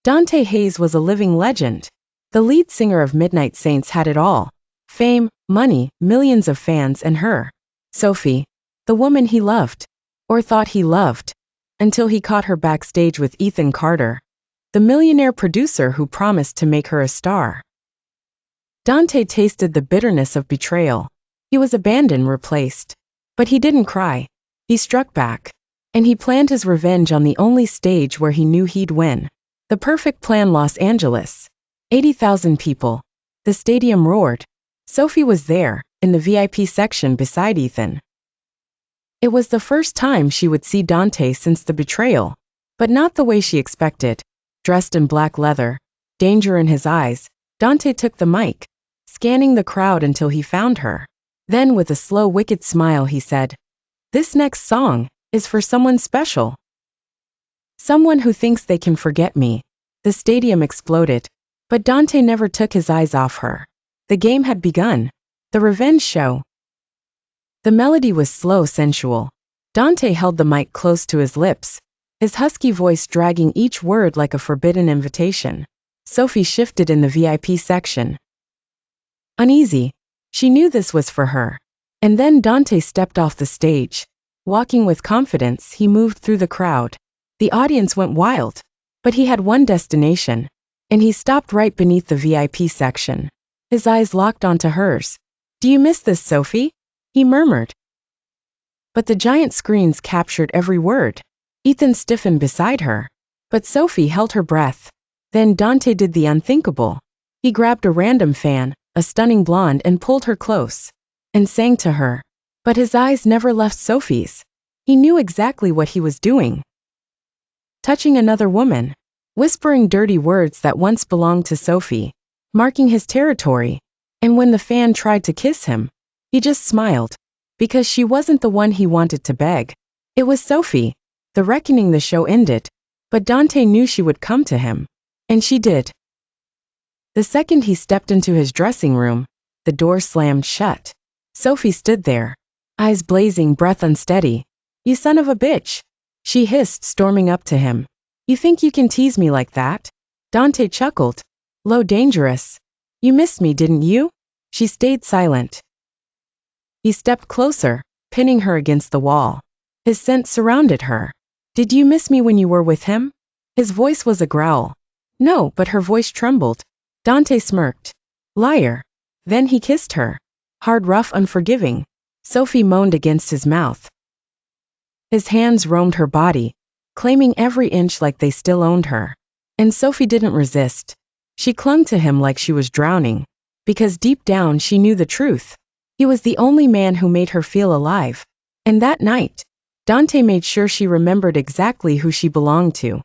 Dante Hayes was a living legend. The lead singer of Midnight Saints had it all. Fame, money, millions of fans, and her, Sophie, the woman he loved. Or thought he loved. Until he caught her backstage with Ethan Carter, the millionaire producer who promised to make her a star. Dante tasted the bitterness of betrayal. He was abandoned, replaced. But he didn't cry. He struck back. And he planned his revenge on the only stage where he knew he'd win. The perfect plan. Los Angeles. 80,000 people. The stadium roared. Sophie was there, in the VIP section beside Ethan. It was the first time she would see Dante since the betrayal. But not the way she expected. Dressed in black leather, danger in his eyes, Dante took the mic, scanning the crowd until he found her. Then with a slow, wicked smile he said, "This next song is for someone special. Someone who thinks they can forget me." The stadium exploded. But Dante never took his eyes off her. The game had begun. The revenge show. The melody was slow, sensual. Dante held the mic close to his lips, his husky voice dragging each word like a forbidden invitation. Sophie shifted in the VIP section. Uneasy. She knew this was for her. And then Dante stepped off the stage. Walking with confidence, he moved through the crowd. The audience went wild. But he had one destination. And he stopped right beneath the VIP section. His eyes locked onto hers. "Do you miss this, Sophie?" he murmured. But the giant screens captured every word. Ethan stiffened beside her. But Sophie held her breath. Then Dante did the unthinkable. He grabbed a random fan, a stunning blonde, and pulled her close. And sang to her. But his eyes never left Sophie's. He knew exactly what he was doing. Touching another woman. Whispering dirty words that once belonged to Sophie. Marking his territory. And when the fan tried to kiss him, he just smiled. Because she wasn't the one he wanted to beg. It was Sophie. The reckoning. The show ended. But Dante knew she would come to him. And she did. The second he stepped into his dressing room, the door slammed shut. Sophie stood there. Eyes blazing, breath unsteady. "You son of a bitch," she hissed, storming up to him. "You think you can tease me like that?" Dante chuckled. "Low, dangerous. You missed me, didn't you?" She stayed silent. He stepped closer, pinning her against the wall. His scent surrounded her. "Did you miss me when you were with him?" His voice was a growl. No, but her voice trembled. Dante smirked. "Liar." Then he kissed her. Hard, rough, unforgiving. Sophie moaned against his mouth. His hands roamed her body, claiming every inch like they still owned her. And Sophie didn't resist. She clung to him like she was drowning. Because deep down she knew the truth. He was the only man who made her feel alive. And that night, Dante made sure she remembered exactly who she belonged to.